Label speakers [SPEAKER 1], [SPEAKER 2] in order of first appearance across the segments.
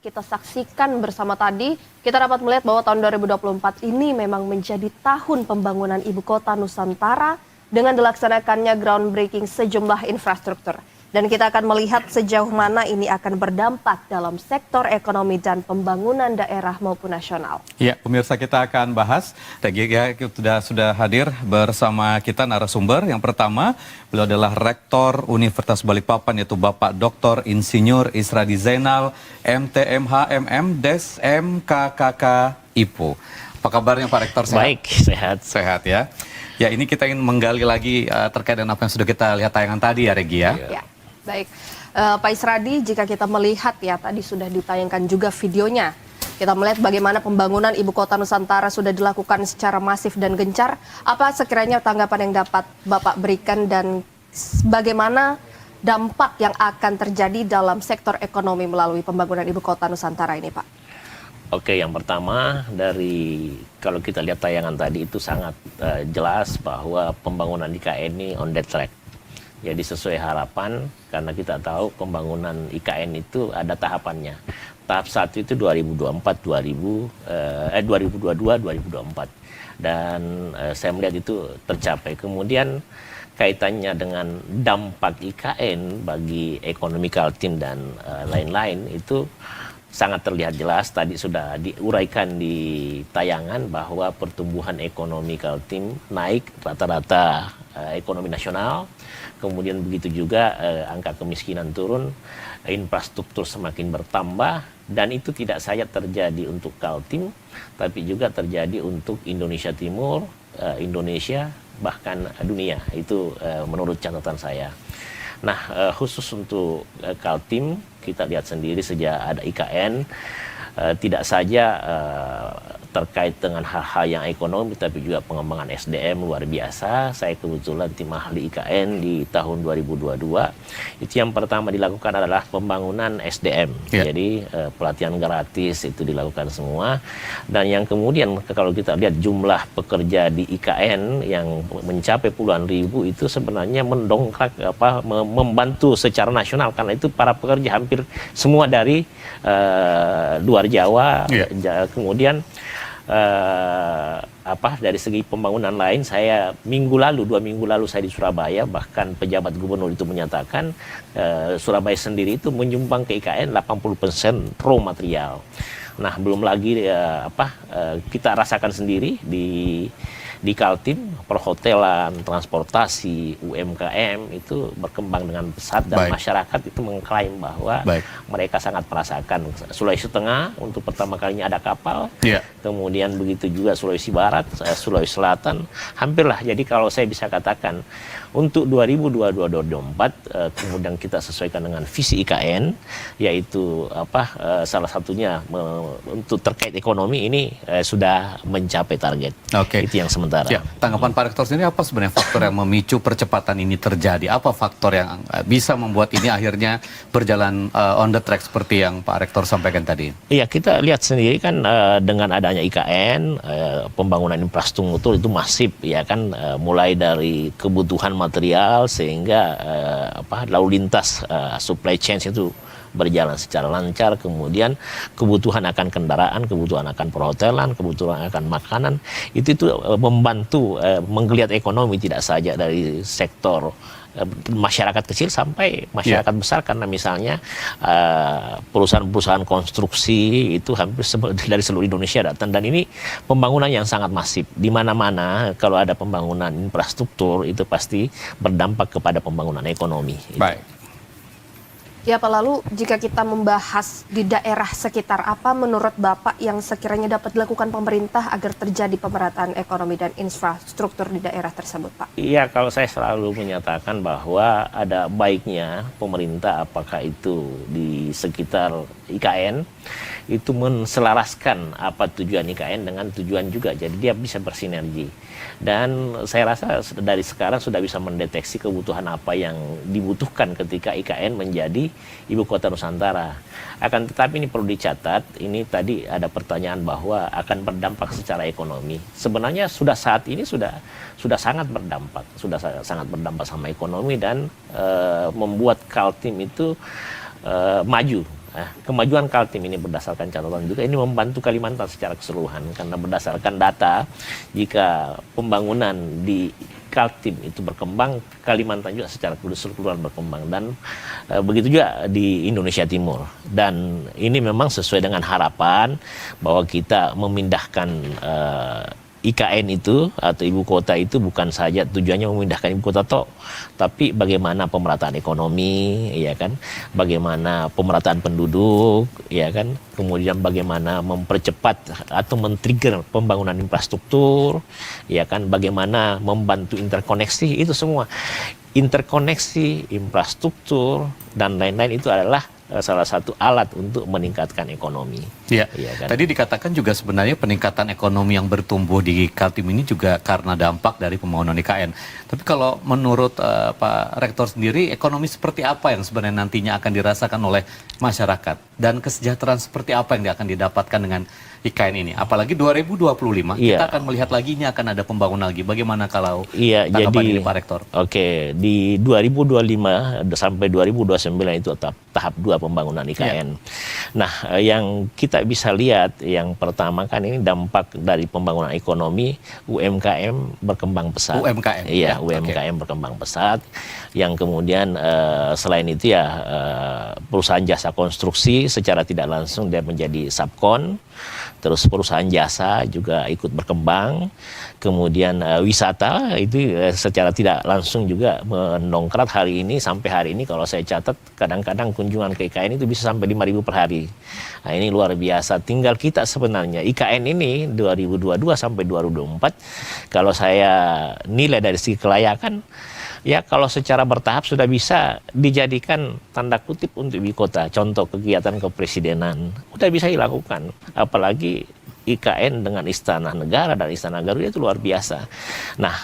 [SPEAKER 1] kita saksikan bersama tadi, kita dapat melihat bahwa tahun 2024 ini memang menjadi tahun pembangunan Ibu Kota Nusantara dengan dilaksanakannya groundbreaking sejumlah infrastruktur. Dan kita akan melihat sejauh mana ini akan berdampak dalam sektor ekonomi dan pembangunan daerah maupun nasional.
[SPEAKER 2] Ya, pemirsa, kita akan bahas. Sudah hadir bersama kita narasumber. Yang pertama, beliau adalah Rektor Universitas Balikpapan, yaitu Bapak Dr. Insinyur Isradi Zainal, MTMH MM Des MKKK IPU. Apa kabarnya Pak Rektor? Sehat?
[SPEAKER 3] Baik, sehat.
[SPEAKER 2] Sehat ya. Ya, ini kita ingin menggali lagi terkait dengan apa yang sudah kita lihat tayangan tadi ya, Regi ya.
[SPEAKER 1] Ya. Baik, Pak Isradi, jika kita melihat ya, tadi sudah ditayangkan juga videonya. Kita melihat bagaimana pembangunan Ibu Kota Nusantara sudah dilakukan secara masif dan gencar. Apa sekiranya tanggapan yang dapat Bapak berikan dan bagaimana dampak yang akan terjadi dalam sektor ekonomi melalui pembangunan Ibu Kota Nusantara ini, Pak?
[SPEAKER 3] Oke, yang pertama kalau kita lihat tayangan tadi itu sangat jelas bahwa pembangunan IKN ini on the track. Jadi sesuai harapan, karena kita tahu pembangunan IKN itu ada tahapannya. Tahap 1 itu 2022-2024. Dan saya melihat itu tercapai. Kemudian kaitannya dengan dampak IKN bagi ekonomi Kaltim dan lain-lain itu sangat terlihat jelas. Tadi sudah diuraikan di tayangan bahwa pertumbuhan ekonomi Kaltim naik rata-rata ekonomi nasional. Kemudian begitu juga angka kemiskinan turun, infrastruktur semakin bertambah, dan itu tidak saja terjadi untuk Kaltim, tapi juga terjadi untuk Indonesia Timur, Indonesia, bahkan dunia. Itu menurut catatan saya. Nah, khusus untuk Kaltim, kita lihat sendiri sejak ada IKN, tidak saja terkait dengan hal-hal yang ekonomi, tapi juga pengembangan SDM luar biasa. Saya kebetulan tim ahli IKN di tahun 2022. Itu yang pertama dilakukan adalah pembangunan SDM. Jadi pelatihan gratis itu dilakukan semua. Dan yang kemudian kalau kita lihat jumlah pekerja di IKN yang mencapai puluhan ribu itu sebenarnya mendongkrak membantu secara nasional, karena itu para pekerja hampir semua dari luar Jawa. Kemudian dari segi pembangunan lain, saya 2 minggu lalu saya di Surabaya, bahkan pejabat gubernur itu menyatakan Surabaya sendiri itu menyumbang ke IKN 80% raw material. Nah, belum lagi kita rasakan sendiri di Kaltim, perhotelan, transportasi, UMKM itu berkembang dengan pesat, dan masyarakat itu mengklaim bahwa mereka sangat merasakan. Sulawesi Tengah untuk pertama kalinya ada kapal, kemudian begitu juga Sulawesi Barat, Sulawesi Selatan, hampirlah. Jadi kalau saya bisa katakan untuk 2022-2024 kemudian kita sesuaikan dengan visi IKN, yaitu salah satunya untuk terkait ekonomi ini sudah mencapai target. Itu yang sementara.
[SPEAKER 2] Ya, tanggapan Pak Rektor sendiri, apa sebenarnya faktor yang memicu percepatan ini terjadi? Apa faktor yang bisa membuat ini akhirnya berjalan on the track seperti yang Pak Rektor sampaikan tadi?
[SPEAKER 3] Iya, kita lihat sendiri kan dengan adanya IKN, pembangunan infrastruktur itu masif, ya kan, mulai dari kebutuhan material sehingga lalu lintas supply chain itu berjalan secara lancar. Kemudian kebutuhan akan kendaraan, kebutuhan akan perhotelan, kebutuhan akan makanan, itu membantu menggeliat ekonomi tidak saja dari sektor masyarakat kecil sampai masyarakat besar, karena misalnya perusahaan-perusahaan konstruksi itu hampir dari seluruh Indonesia datang, dan ini pembangunan yang sangat masif. Di mana-mana kalau ada pembangunan infrastruktur itu pasti berdampak kepada pembangunan ekonomi.
[SPEAKER 2] Baik.
[SPEAKER 1] Ya Pak, lalu jika kita membahas di daerah sekitar, apa menurut Bapak yang sekiranya dapat dilakukan pemerintah agar terjadi pemerataan ekonomi dan infrastruktur di daerah tersebut, Pak?
[SPEAKER 3] Iya, kalau saya selalu menyatakan bahwa ada baiknya pemerintah, apakah itu di sekitar IKN, itu menselaraskan apa tujuan IKN dengan tujuan juga, jadi dia bisa bersinergi. Dan saya rasa dari sekarang sudah bisa mendeteksi kebutuhan apa yang dibutuhkan ketika IKN menjadi Ibu Kota Nusantara. Akan tetapi ini perlu dicatat, ini tadi ada pertanyaan bahwa akan berdampak secara ekonomi. Sebenarnya saat ini sudah sangat berdampak, sangat berdampak sama ekonomi, dan membuat Kaltim itu maju. kemajuan Kaltim ini berdasarkan catatan juga ini membantu Kalimantan secara keseluruhan karena berdasarkan data jika pembangunan di Kaltim itu berkembang, Kalimantan juga secara keseluruhan berkembang dan begitu juga di Indonesia Timur. Dan ini memang sesuai dengan harapan bahwa kita memindahkan IKN itu atau ibu kota itu bukan saja tujuannya memindahkan ibu kota tapi bagaimana pemerataan ekonomi, ya kan, bagaimana pemerataan penduduk, ya kan, kemudian bagaimana mempercepat atau men-trigger pembangunan infrastruktur, ya kan, bagaimana membantu interkoneksi, itu semua interkoneksi, infrastruktur dan lain-lain itu adalah salah satu alat untuk meningkatkan ekonomi.
[SPEAKER 2] Ya,
[SPEAKER 3] ya kan?
[SPEAKER 2] Tadi dikatakan juga sebenarnya peningkatan ekonomi yang bertumbuh di Kaltim ini juga karena dampak dari pembangunan IKN. Tapi kalau menurut Pak Rektor sendiri, ekonomi seperti apa yang sebenarnya nantinya akan dirasakan oleh masyarakat? Dan kesejahteraan seperti apa yang akan didapatkan dengan IKN ini? Apalagi 2025, kita akan melihat lagi ini akan ada pembangunan lagi. Bagaimana kalau tanggapan ini Pak Rektor?
[SPEAKER 3] Oke, di 2025 sampai 2029 itu tahap 2 pembangunan IKN. Nah, yang kita bisa lihat yang pertama kan ini dampak dari pembangunan ekonomi, UMKM berkembang pesat.
[SPEAKER 2] UMKM?
[SPEAKER 3] Iya, UMKM berkembang pesat. Yang kemudian selain itu ya perusahaan jasa konstruksi secara tidak langsung dia menjadi subkon. Terus perusahaan jasa juga ikut berkembang. Kemudian wisata itu secara tidak langsung juga mendongkrak hari ini, sampai hari ini kalau saya catat kadang-kadang kunjungan ke IKN itu bisa sampai 5.000 per hari. Nah, ini luar biasa. Tinggal kita sebenarnya IKN ini 2022 sampai 2024 kalau saya nilai dari segi kelayakan, ya kalau secara bertahap sudah bisa dijadikan tanda kutip untuk ibu kota. Contoh kegiatan kepresidenan udah bisa dilakukan. Apalagi IKN dengan Istana Negara dan Istana Garuda itu luar biasa. Nah,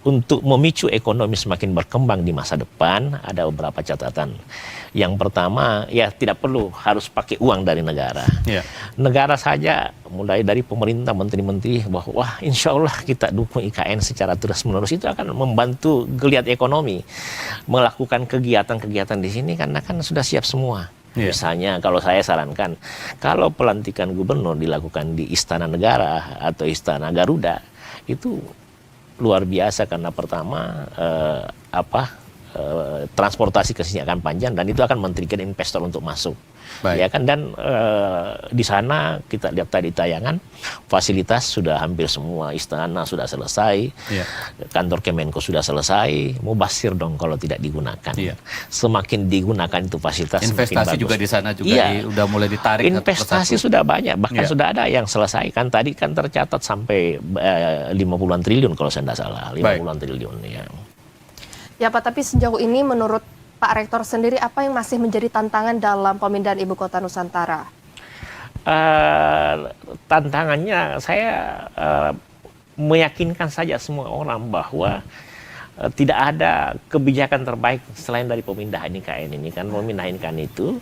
[SPEAKER 3] untuk memicu ekonomi semakin berkembang di masa depan ada beberapa catatan. Yang pertama, ya tidak perlu harus pakai uang dari negara. Negara saja mulai dari pemerintah, menteri-menteri bahwa wah insya Allah kita dukung IKN secara terus-menerus, itu akan membantu geliat ekonomi. Melakukan kegiatan-kegiatan di sini karena kan sudah siap semua. Misalnya kalau saya sarankan, kalau pelantikan gubernur dilakukan di Istana Negara atau Istana Garuda, itu luar biasa karena pertama transportasi ke sini akan panjang dan itu akan men-trigger investor untuk masuk. Ya kan, dan di sana kita lihat tadi tayangan fasilitas sudah hampir semua, istana sudah selesai, kantor Kemenko sudah selesai, mubasir dong kalau tidak digunakan. Semakin digunakan itu fasilitas
[SPEAKER 2] investasi juga di sana juga udah mulai ditarik.
[SPEAKER 3] Investasi sudah banyak, bahkan sudah ada yang selesai kan, tadi kan tercatat sampai 50-an triliun kalau saya tidak salah, 50-an triliun ya.
[SPEAKER 1] Ya Pak, tapi sejauh ini menurut Pak Rektor sendiri apa yang masih menjadi tantangan dalam pemindahan ibu kota Nusantara?
[SPEAKER 3] Tantangannya saya meyakinkan saja semua orang bahwa tidak ada kebijakan terbaik selain dari pemindahan IKN ini. Kan pemindahan IKN itu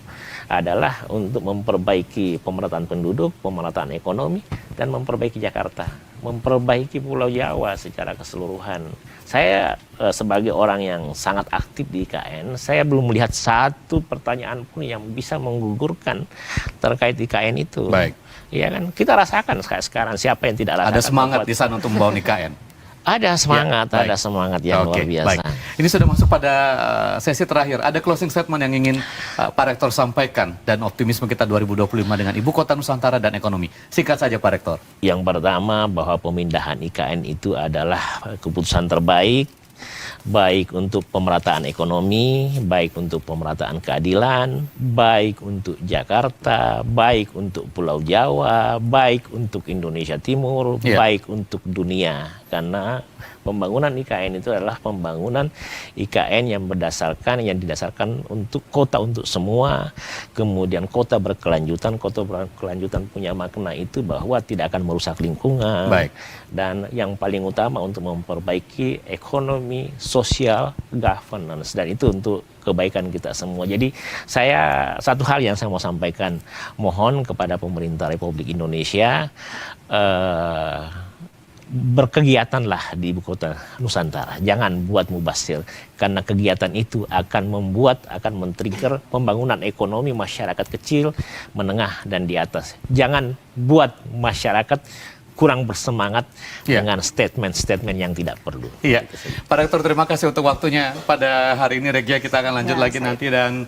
[SPEAKER 3] adalah untuk memperbaiki pemerataan penduduk, pemerataan ekonomi, dan memperbaiki Jakarta, memperbaiki Pulau Jawa secara keseluruhan. Saya sebagai orang yang sangat aktif di IKN, saya belum melihat satu pertanyaan pun yang bisa menggugurkan terkait IKN itu. Ya kan, kita rasakan sekarang siapa yang tidak rasakan.
[SPEAKER 2] Ada semangat di sana untuk membangun IKN.
[SPEAKER 3] Ada semangat, ada semangat yang luar biasa.
[SPEAKER 2] Ini sudah masuk pada sesi terakhir. Ada closing statement yang ingin Pak Rektor sampaikan dan optimisme kita 2025 dengan Ibu Kota Nusantara dan ekonomi. Singkat saja Pak Rektor.
[SPEAKER 3] Yang pertama bahwa pemindahan IKN itu adalah keputusan terbaik, baik untuk pemerataan ekonomi, baik untuk pemerataan keadilan, baik untuk Jakarta, baik untuk Pulau Jawa, baik untuk Indonesia Timur, baik untuk dunia. Karena pembangunan IKN itu adalah pembangunan IKN yang didasarkan untuk kota untuk semua, kemudian kota berkelanjutan punya makna itu bahwa tidak akan merusak lingkungan, dan yang paling utama untuk memperbaiki ekonomi, sosial, governance, dan itu untuk kebaikan kita semua. Jadi saya satu hal yang saya mau sampaikan, mohon kepada pemerintah Republik Indonesia berkegiatanlah di ibu kota Nusantara. Jangan buat mubazir, karena kegiatan itu akan men-trigger pembangunan ekonomi masyarakat kecil, menengah, dan di atas. Jangan buat masyarakat kurang bersemangat dengan statement-statement yang tidak perlu.
[SPEAKER 2] Iya, Pak Rektor terima kasih untuk waktunya pada hari ini. Regia, kita akan lanjut lagi nanti dan